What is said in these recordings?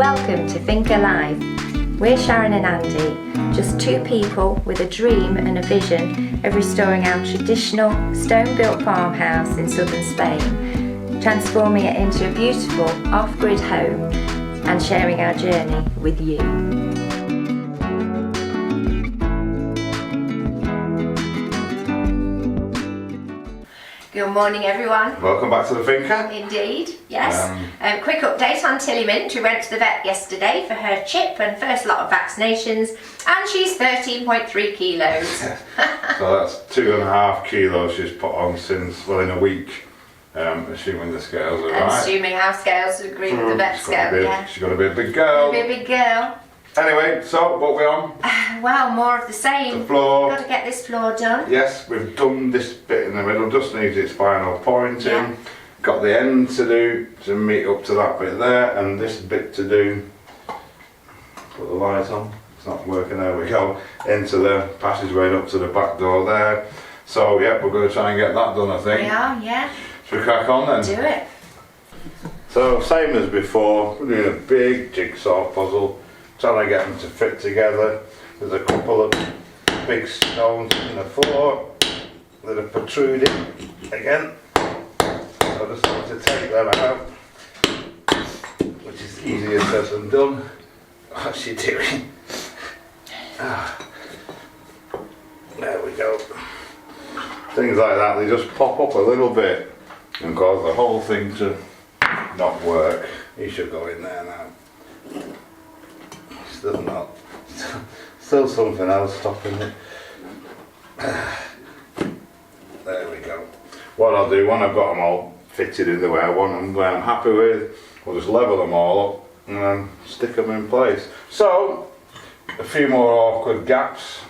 Welcome to Think Alive. We're Sharon and Andy, just two people with a dream and a vision of restoring our traditional stone-built farmhouse in southern Spain, transforming it into a beautiful off-grid home and sharing our journey with you. Good morning everyone. Welcome back to the Thinker. Indeed, yes. Quick update on Tilly Mint, who went to the vet yesterday for her chip and first lot of vaccinations, and she's 13.3 kilos. So that's 2.5 kilos she's put on since, well, in a week, assuming the scales are right. Assuming our scales agree with the vet scale, yeah. She's got to be a big girl. Be a big girl. Anyway, so what we on? Well, more of the same. The floor. Got to get this floor done. Yes, we've done this bit in the middle, just needs its final pointing. Yeah. Got the end to do to meet up to that bit there, and this bit to do. Put the light on. It's not working. There we go. Into the passageway and up to the back door there. So yeah, we're going to try and get that done, I think. We are, yeah. Should we crack on then? Do it. So same as before, we're doing a big jigsaw puzzle, trying to get them to fit together. There's a couple of big stones in the floor that are protruding again. So I just want to take them out, which is easier said than done. What's she doing? There we go. Things like that, they just pop up a little bit and cause the whole thing to not work. He should go in there now. Still not. Still something else stopping it. There we go. What I'll do, when I've got them all fitted in the way I want them, where I'm happy with, I'll just level them all up and then stick them in place. So, a few more awkward gaps.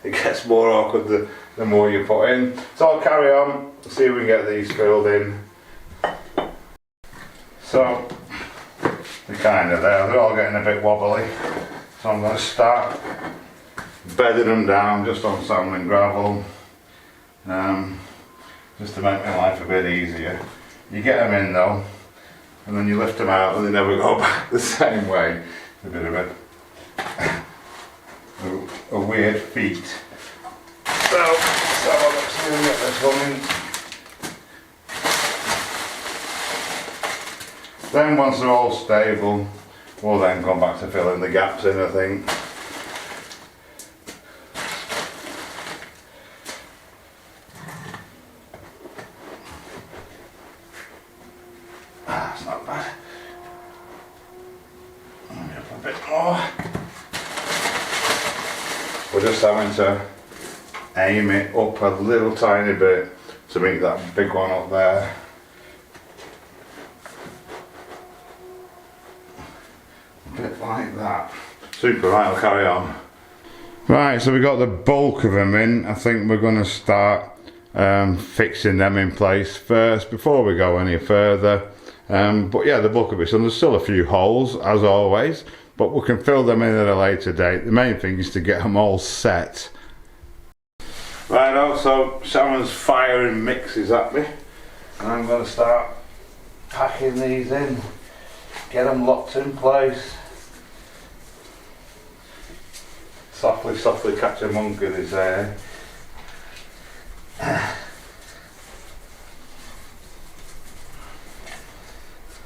It gets more awkward the more you put in. So I'll carry on, see if we can get these filled in. So, they're kind of there, they're all getting a bit wobbly. So I'm going to start bedding them down just on sand and gravel, just to make my life a bit easier. You get them in though, and then you lift them out and they never go back the same way. It's a bit of a weird feat. So let's see if we get this one in. Then once they're all stable, we'll then come back to filling the gaps in, I think. That's not bad. Maybe up a bit more. We're just having to aim it up a little tiny bit to make that big one up there. Bit like that. Super, right, I'll carry on. Right, so we got the bulk of them in. I think we're going to start fixing them in place first before we go any further. But yeah, the bulk of it, so there's still a few holes as always, but we can fill them in at a later date. The main thing is to get them all set. Right, so Sharon's firing mixes at me, and I'm going to start packing these in, get them locked in place. Softly, softly catch a monkey, they say.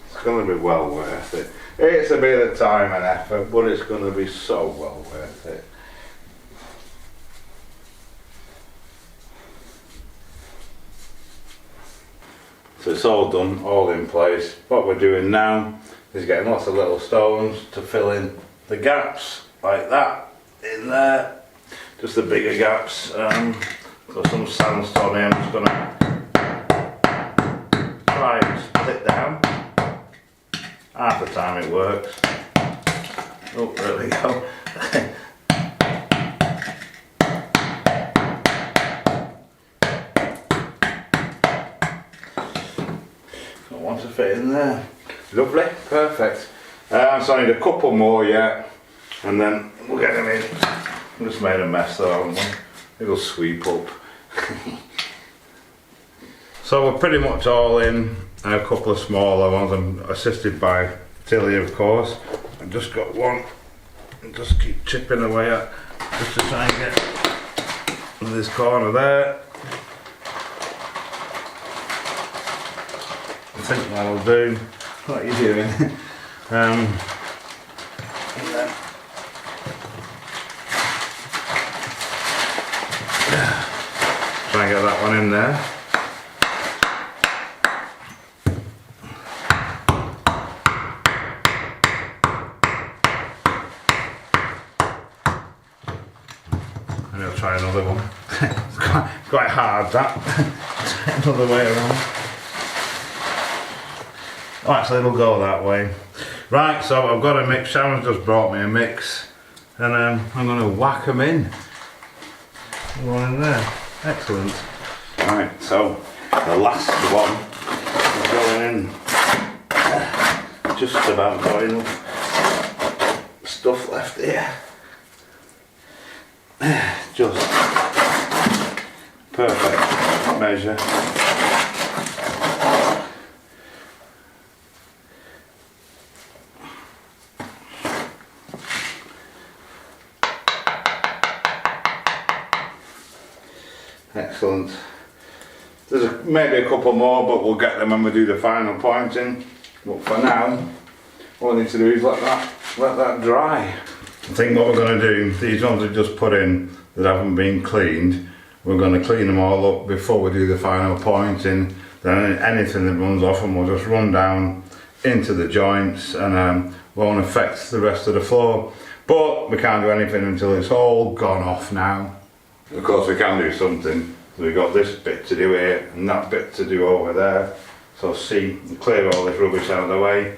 It's going to be well worth it. It's a bit of time and effort, but it's going to be so well worth it. So it's all done, all in place. What we're doing now is getting lots of little stones to fill in the gaps, like that. In there, just the bigger gaps. Got some sandstone here. I'm just going to try and split down. Half the time it works. Oh, there we go. Got one to fit in there. Lovely, perfect. So I need a couple more yet. And then we'll get them in. I just made a mess though, haven't we? It'll sweep up. So we're pretty much all in. I have a couple of smaller ones. I'm assisted by Tilly, of course. I've just got one and just keep chipping away at, just to try and get this corner there. I think that'll do. What are you doing? And then try and get that one in there. And I'll try another one. It's quite hard that. Another way around. Oh, actually it'll go that way. Right, so I've got a mix. Sharon's just brought me a mix, and I'm going to whack them in. One in there. Excellent. Right, so the last one is going in. Just about got enough stuff left here. Just perfect measure. Excellent. There's maybe a couple more, but we'll get them when we do the final pointing. But for now, all we need to do is let that dry. I think what we're going to do, these ones we've just put in that haven't been cleaned, we're going to clean them all up before we do the final pointing. Then anything that runs off them will just run down into the joints and won't affect the rest of the floor. But we can't do anything until it's all gone off now. Of course we can do something. So we've got this bit to do here and that bit to do over there. So clear all this rubbish out of the way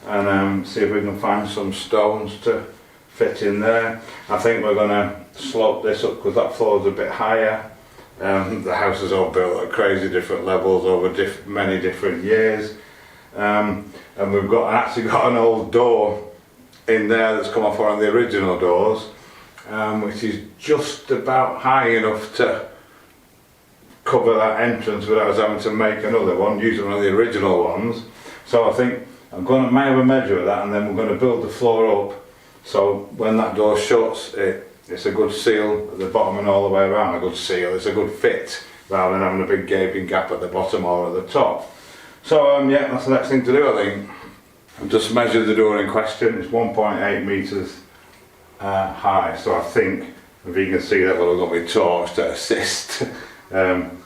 and see if we can find some stones to fit in there. I think we're going to slope this up because that floor is a bit higher. The house is all built at crazy different levels over many different years. And we've actually got an old door in there that's come off one of the original doors. Which is just about high enough to cover that entrance without us having to make another one, using one of the original ones. So I think I'm going to have a measure of that, and then we're going to build the floor up so when that door shuts it's a good seal at the bottom and all the way around. A good seal, it's a good fit rather than having a big gaping gap at the bottom or at the top. So yeah, that's the next thing to do. I think I've just measured the door in question. It's 1.8 metres high, so I think if you can see that, we've got my torch to assist.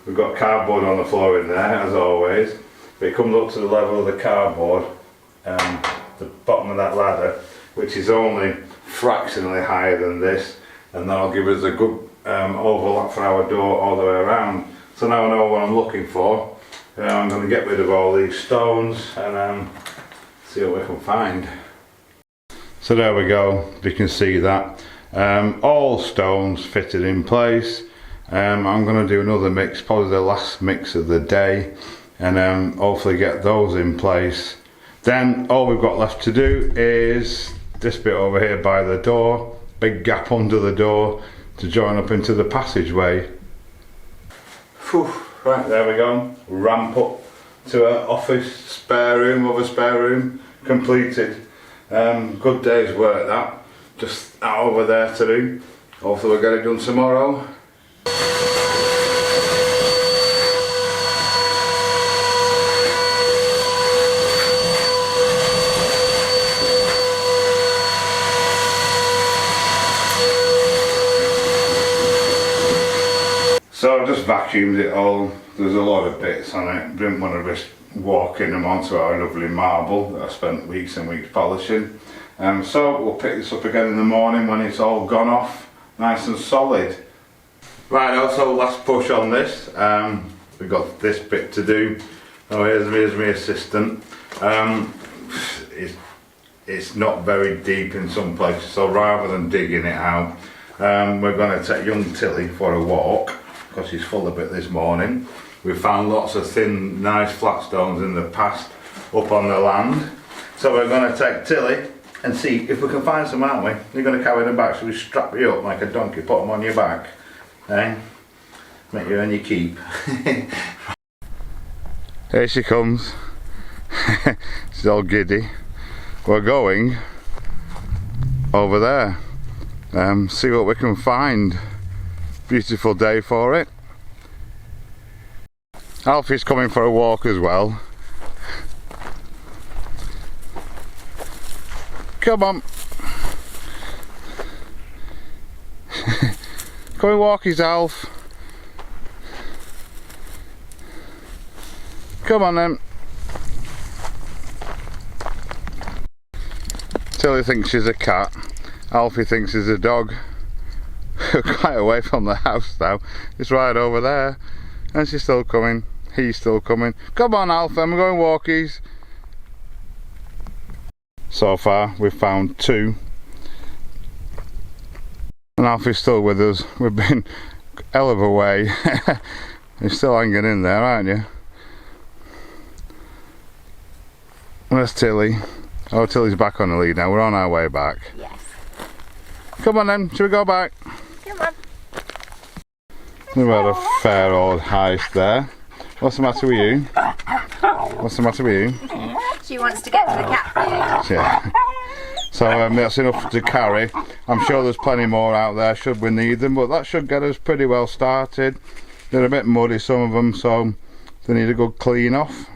We've got cardboard on the floor in there as always, but it comes up to the level of the cardboard, the bottom of that ladder, which is only fractionally higher than this, and that'll give us a good overlap for our door all the way around. So now I know what I'm looking for. I'm going to get rid of all these stones and see what we can find. So there we go, you can see that. All stones fitted in place. I'm going to do another mix, probably the last mix of the day, and hopefully get those in place. Then all we've got left to do is this bit over here by the door, big gap under the door to join up into the passageway. Whew, right, there we go. Ramp up to an office spare room, completed. Good day's work that. Just that over there to do. Hopefully we'll get it done tomorrow. So I've just vacuumed it all. There's a lot of bits on it. Didn't want to risk walking them onto our lovely marble that I spent weeks and weeks polishing. So we'll pick this up again in the morning when it's all gone off, nice and solid. Right, also last push on this. We've got this bit to do. Oh, here's my assistant. It's not very deep in some places, so rather than digging it out, we're going to take young Tilly for a walk because she's full of it this morning. We've found lots of thin, nice flat stones in the past up on the land. So we're going to take Tilly and see if we can find some, aren't we? You're going to carry them back, so we strap you up like a donkey, put them on your back. Eh? Make you earn your keep. Here she comes. She's all giddy. We're going over there. See what we can find. Beautiful day for it. Alfie's coming for a walk as well. Come on. Come and walk his Alf. Come on then. Tilly thinks she's a cat. Alfie thinks she's a dog. Quite away from the house now. It's right over there. And she's still coming. He's still coming. Come on Alfie, I'm going walkies. So far we've found 2. And Alfie's still with us. We've been hell of a way. You're still hanging in there, aren't you? Where's Tilly? Oh, Tilly's back on the lead now. We're on our way back. Yes. Come on then, shall we go back? Come on. We've had a fair old heist there. What's the matter with you? What's the matter with you? She wants to get to the cat food. Yeah. So that's enough to carry. I'm sure there's plenty more out there should we need them, but that should get us pretty well started. They're a bit muddy, some of them, so they need a good clean off.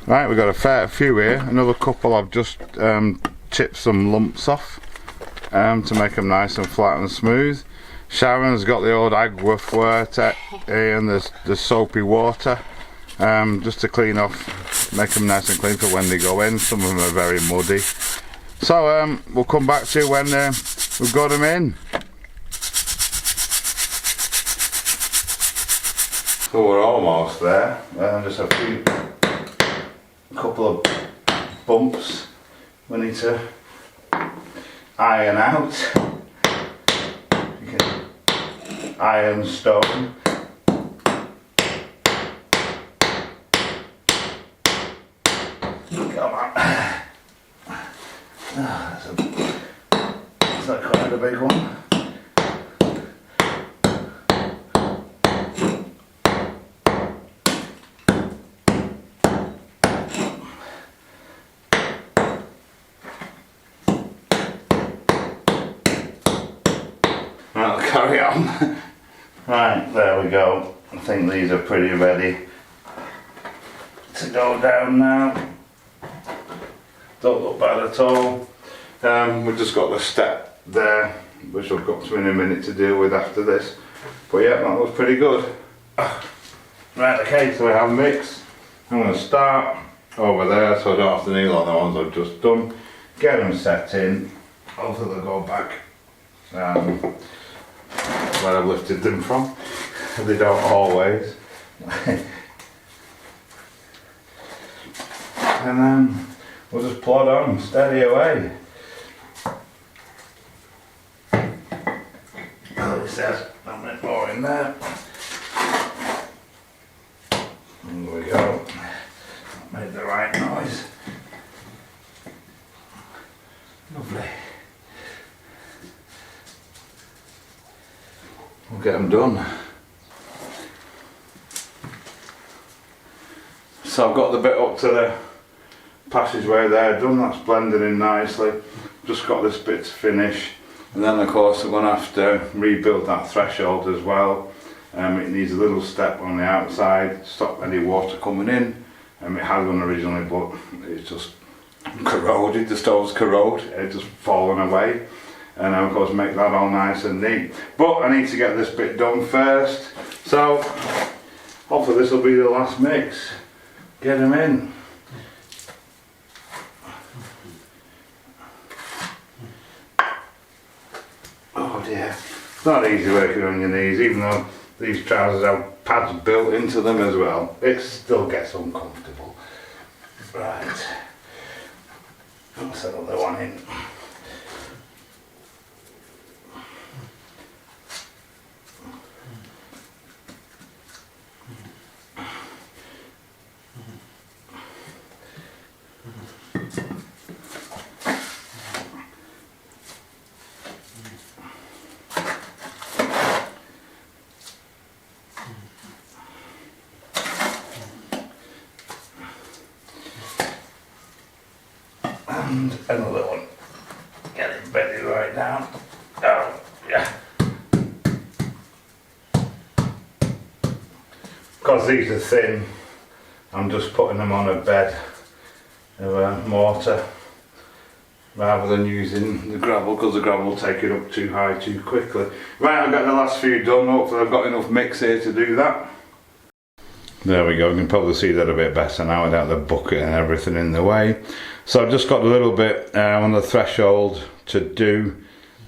Right, we've got a fair few here. Another couple I've just chipped some lumps off to make them nice and flat and smooth. Sharon's got the old agua fuerte and the soapy water just to clean off, make them nice and clean for when they go in. Some of them are very muddy. So we'll come back to you when we've got them in. So we're almost there. Just a couple of bumps we need to iron out. You can iron stone. Come on. That's not quite a big one. I'll carry on. Right, there we go. I think these are pretty ready to go down now. Don't look bad at all. We've just got the step there, which I've got to in a minute to deal with after this. But yeah, that looks pretty good. Right, okay, so we have mixed. I'm going to start over there so I don't have to kneel on the ones I've just done. Get them set in. Hopefully they'll go back where I've lifted them from. They don't always. And then we'll just plod on, steady away. Oh, it says a bit more in there. There we go. That made the right noise. Lovely. We'll get them done. So I've got the bit up to the passageway there done, that's blended in nicely. Just got this bit to finish, and then of course I'm going to have to rebuild that threshold as well. It needs a little step on the outside to stop any water coming in. It had one originally, but it's just corroded, the stove's corroded, it's just fallen away. And of course make that all nice and neat. But I need to get this bit done first, so hopefully this will be the last mix. Get them in. Oh dear, it's not easy working on your knees, even though these trousers have pads built into them as well. It still gets uncomfortable. Right, that's another one in. And another one. it down. Oh, yeah. Because these are thin, I'm just putting them on a bed of mortar rather than using the gravel, because the gravel will take it up too high too quickly. Right, I've got the last few done. Hopefully I've got enough mix here to do that. There we go, you can probably see that a bit better now without the bucket and everything in the way. So I've just got a little bit on the threshold to do,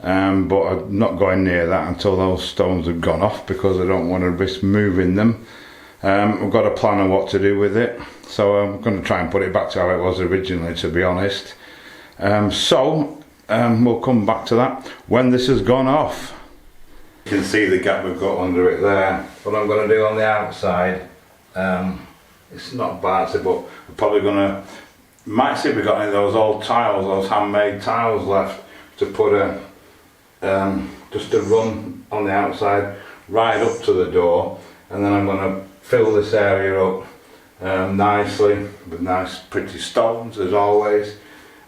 but I'm not going near that until those stones have gone off, because I don't want to risk moving them. I've got a plan on what to do with it, so I'm going to try and put it back to how it was originally, to be honest. We'll come back to that when this has gone off. You can see the gap we've got under it there. What I'm going to do on the outside, it's not bad, but we're probably going to, might see if we've got any of those old tiles, those handmade tiles left, to put just a run on the outside right up to the door, and then I'm going to fill this area up nicely with nice pretty stones as always,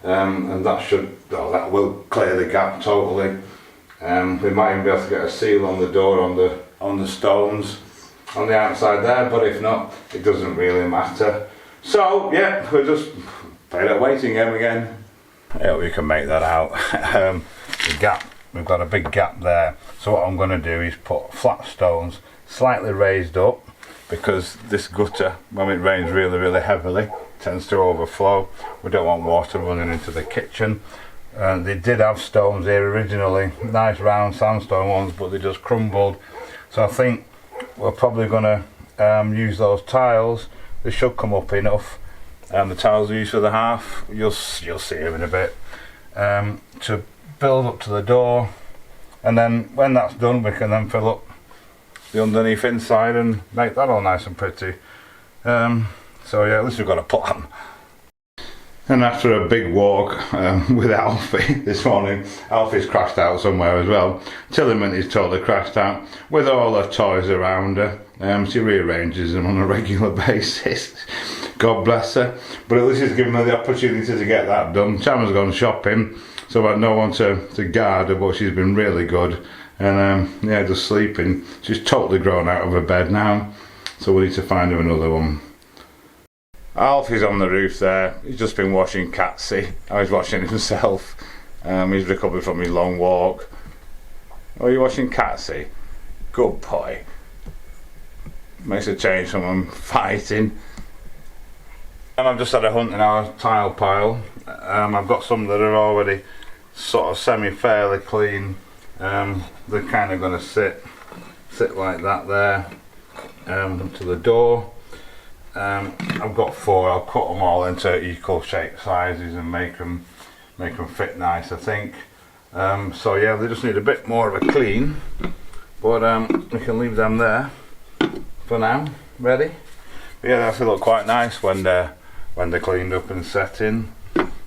and that will clear the gap totally. We might even be able to get a seal on the door on the stones on the outside there, but if not, it doesn't really matter. So yeah, we'll just play that waiting game again. I hope you can make that out. The gap, we've got a big gap there, so what I'm going to do is put flat stones slightly raised up, because this gutter, when it rains really heavily, tends to overflow. We don't want water running into the kitchen. They did have stones here originally, nice round sandstone ones, but they just crumbled. So I think we're probably going to use those tiles. They should come up enough. The tiles we use for the half, you'll see them in a bit, to build up to the door, and then when that's done we can then fill up the underneath inside and make that all nice and pretty. So yeah, at least we've got a plan. And after a big walk with Alfie this morning, Alfie's crashed out somewhere as well. Tillerman is totally crashed out with all her toys around her. She rearranges them on a regular basis. God bless her. But at least it's given her the opportunity to get that done. Chama's gone shopping, so I've had no one to guard her, but she's been really good. And yeah, just sleeping. She's totally grown out of her bed now, so we need to find her another one. Alfie's on the roof there. He's just been watching Catsy. I was watching himself. He's recovered from his long walk. Oh, you're watching Catsy? Good boy. Makes a change from him fighting. And I've just had a hunt in our tile pile. I've got some that are already sort of semi-fairly clean. They're kind of going to sit like that there, to the door. I've got 4. I'll cut them all into equal shape sizes and make them fit nice, I think. So yeah, they just need a bit more of a clean, but we can leave them there for now. Ready? But yeah, they look quite nice when they're cleaned up and set in.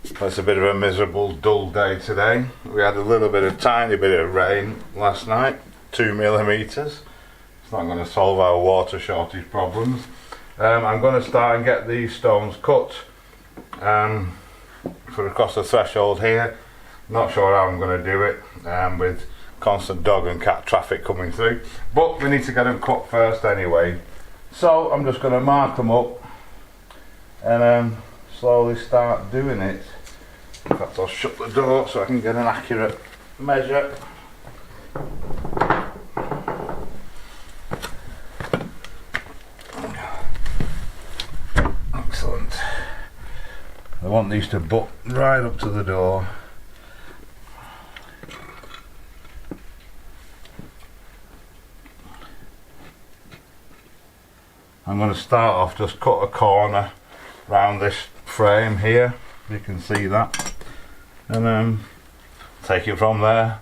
It's a bit of a miserable, dull day today. We had a tiny bit of rain last night, 2 millimeters. It's not going to solve our water shortage problems. I'm going to start and get these stones cut for across the threshold here. Not sure how I'm going to do it with constant dog and cat traffic coming through, but we need to get them cut first anyway. So I'm just going to mark them up and slowly start doing it. In fact, I'll shut the door so I can get an accurate measure. Excellent. I want these to butt right up to the door. I'm going to start off, just cut a corner round this frame here, you can see that, and take it from there.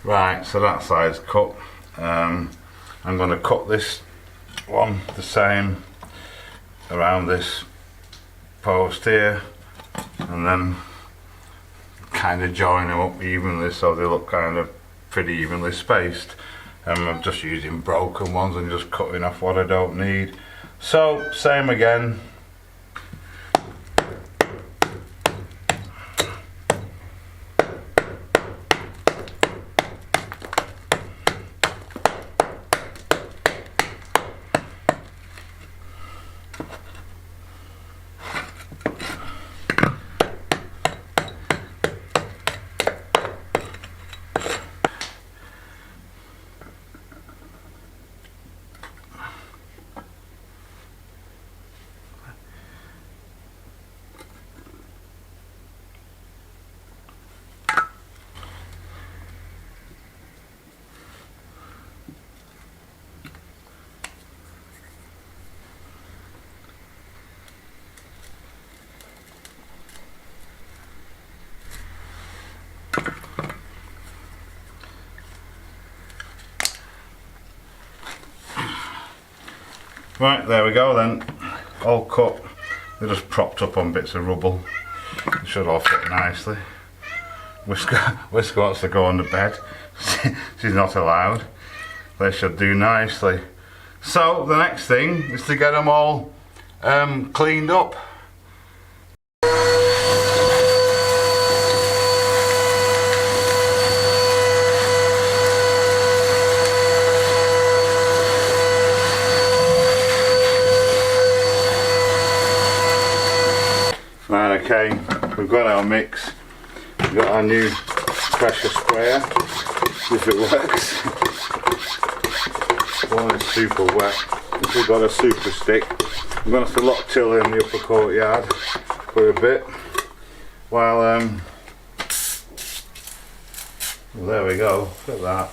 Right, so that side's cut. I'm going to cut this one the same around this post here, and then kind of join them up evenly so they look kind of pretty evenly spaced. I'm just using broken ones and just cutting off what I don't need. So same again. Right, there we go then, all cut. They're just propped up on bits of rubble. It should all fit nicely. Whisker wants to go on the bed. She's not allowed. They should do nicely. So the next thing is to get them all cleaned up. Right, okay, we've got our mix. We've got our new pressure sprayer, if it works. One is super wet. We've got a super stick. I'm going to have to lock Till in the upper courtyard for a bit. While, well, there we go, look at that.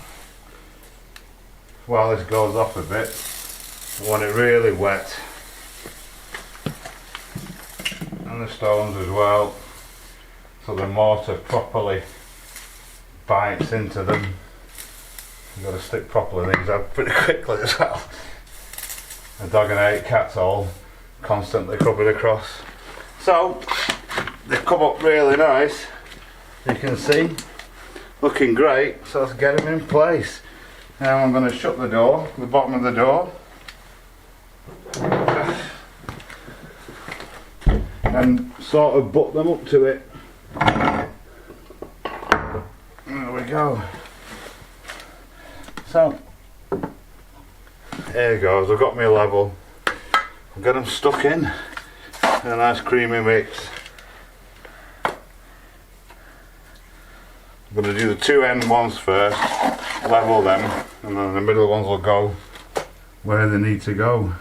While this goes off a bit, I want it really wet. And the stones as well, so the mortar properly bites into them. You've got to stick properly things out pretty quickly as well. A dog and 8 cats all constantly covered across. So they've come up really nice, you can see, looking great. So let's get them in place. Now I'm going to shut the door, the bottom of the door, and sort of butt them up to it. There we go. So there it goes, I've got my level. I've got them stuck in a nice creamy mix. I'm going to do the two end ones first, level them, and then the middle ones will go where they need to go.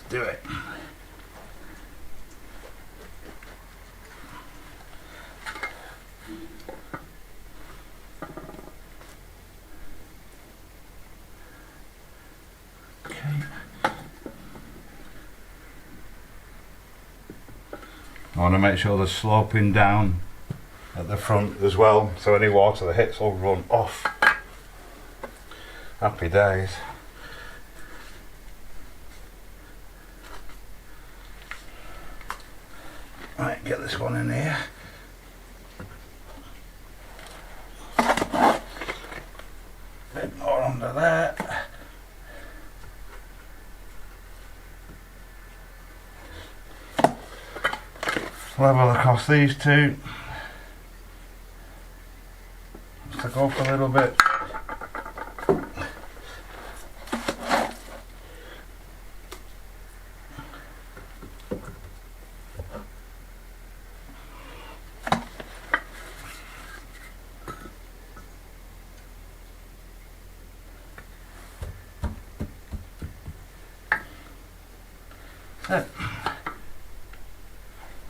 Do it. Okay. I want to make sure they're sloping down at the front as well, so any water that hits will run off. Happy days. Right, get this one in here. Bit more under there. Level across these two. Just go up a little bit.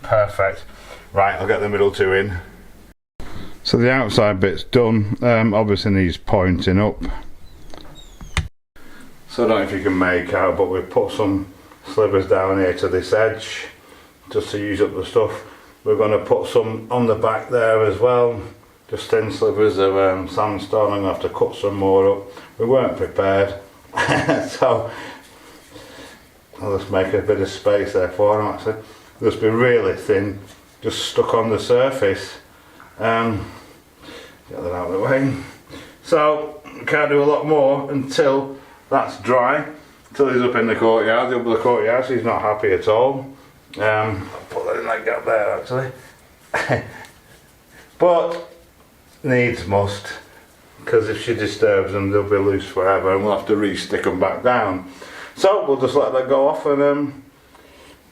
Perfect. Right, I'll get the middle two in. So the outside bit's done. Obviously needs pointing up. So I don't know if you can make out, but we've put some slivers down here to this edge, just to use up the stuff. We're going to put some on the back there as well, just thin slivers of sandstone. I'm going to have to cut some more up. We weren't prepared, so I'll just make a bit of space there for them actually. They'll just be really thin, just stuck on the surface. Get that out of the way. So we can't do a lot more until that's dry, until he's up in the courtyard. The upper courtyard, so he's not happy at all. I'll put that in that gap there actually. But needs must, because if she disturbs them they'll be loose forever and we'll have to re-stick them back down. So we'll just let that go off and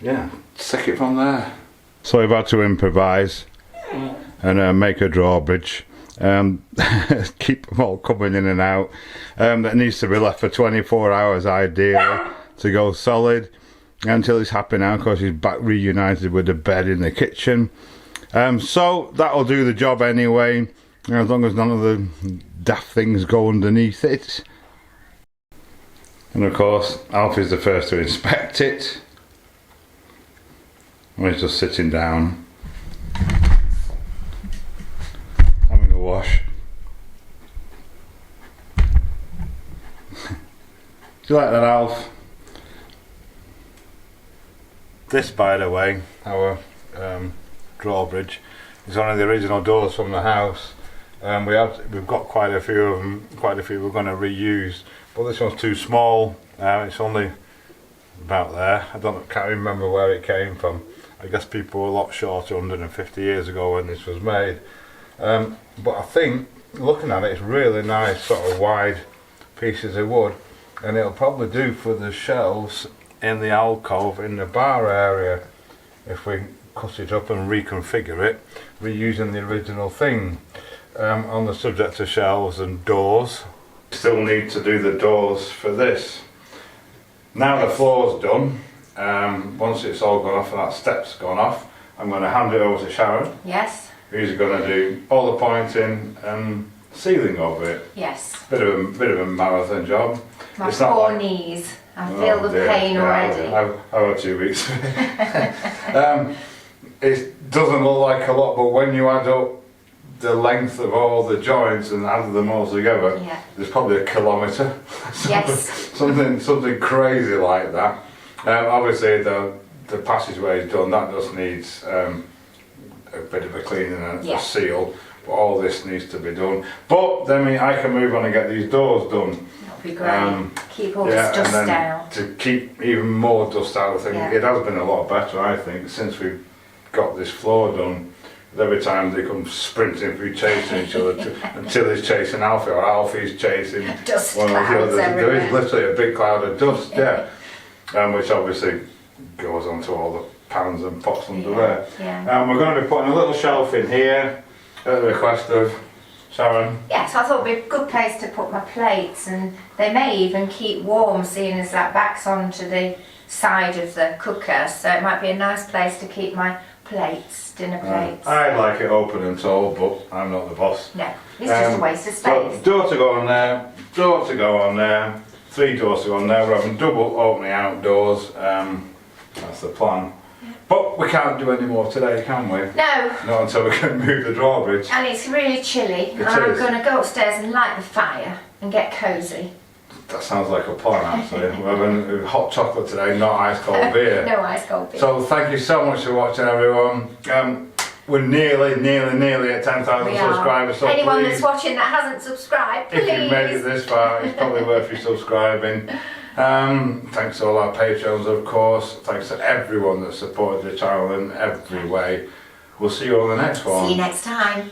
yeah, stick it from there. So we've had to improvise and make a drawbridge. Keep them all coming in and out. That needs to be left for 24 hours ideally to go solid until he's happy now, because he's back reunited with the bed in the kitchen. So that'll do the job anyway, as long as none of the daft things go underneath it. And of course Alfie's the first to inspect it. He's just sitting down having a wash. Do you like that, Alf? This, by the way, our drawbridge, is one of the original doors from the house. We've got quite a few of them, quite a few we're going to reuse, but this one's too small. It's only about there. Can't remember where it came from. I guess people were a lot shorter 150 years ago when this was made. But I think, looking at it, it's really nice, sort of wide pieces of wood, and it'll probably do for the shelves in the alcove in the bar area if we cut it up and reconfigure it, reusing the original thing. On the subject of shelves and doors, still need to do the doors for this. Now the floor's done, once it's all gone off and that step's gone off, I'm going to hand it over to Sharon. Yes. Who's going to do all the pointing and sealing of it. Yes. Bit of a marathon job. My poor knees. I feel the pain already. I've had 2 weeks. It doesn't look like a lot, but when you add up the length of all the joints and add them all together, yeah, there's probably 1 kilometre. Yes. something crazy like that. Obviously the passageway is done. That just needs a bit of a cleaning and a seal. But all this needs to be done. But then I can move on and get these doors done. That'll be great. Keep all this dust out. To keep even more dust out of things. It has been a lot better, I think, since we've got this floor done. Every time they come sprinting through chasing each other until he's chasing Alfie or Alfie's chasing dust one of the others. everywhere. There is literally a big cloud of dust, which obviously goes onto all the pans and pots under there. Yeah. We're going to be putting a little shelf in here at the request of Sharon. Yeah, so I thought it'd be a good place to put my plates, and they may even keep warm, seeing as that back's onto the side of the cooker, so it might be a nice place to keep my plates, dinner plates. I'd like it open and told, but I'm not the boss. No, it's just a waste of space. Door to go on there, door to go on there, 3 doors to go on there. We're having double opening outdoors. That's the plan. But we can't do any more today, can we? No. Not until we can move the drawbridge. And it's really chilly. I'm going to go upstairs and light the fire and get cosy. That sounds like a plan, actually. We're having hot chocolate today, not ice cold beer. No ice cold beer. So thank you so much for watching, everyone. We're nearly at 10,000 subscribers. So anyone please, that's watching that hasn't subscribed, please. If you've made it this far, it's probably worth you subscribing. Thanks to all our patrons, of course. Thanks to everyone that supported the channel in every way. We'll see you on the next one. See you next time.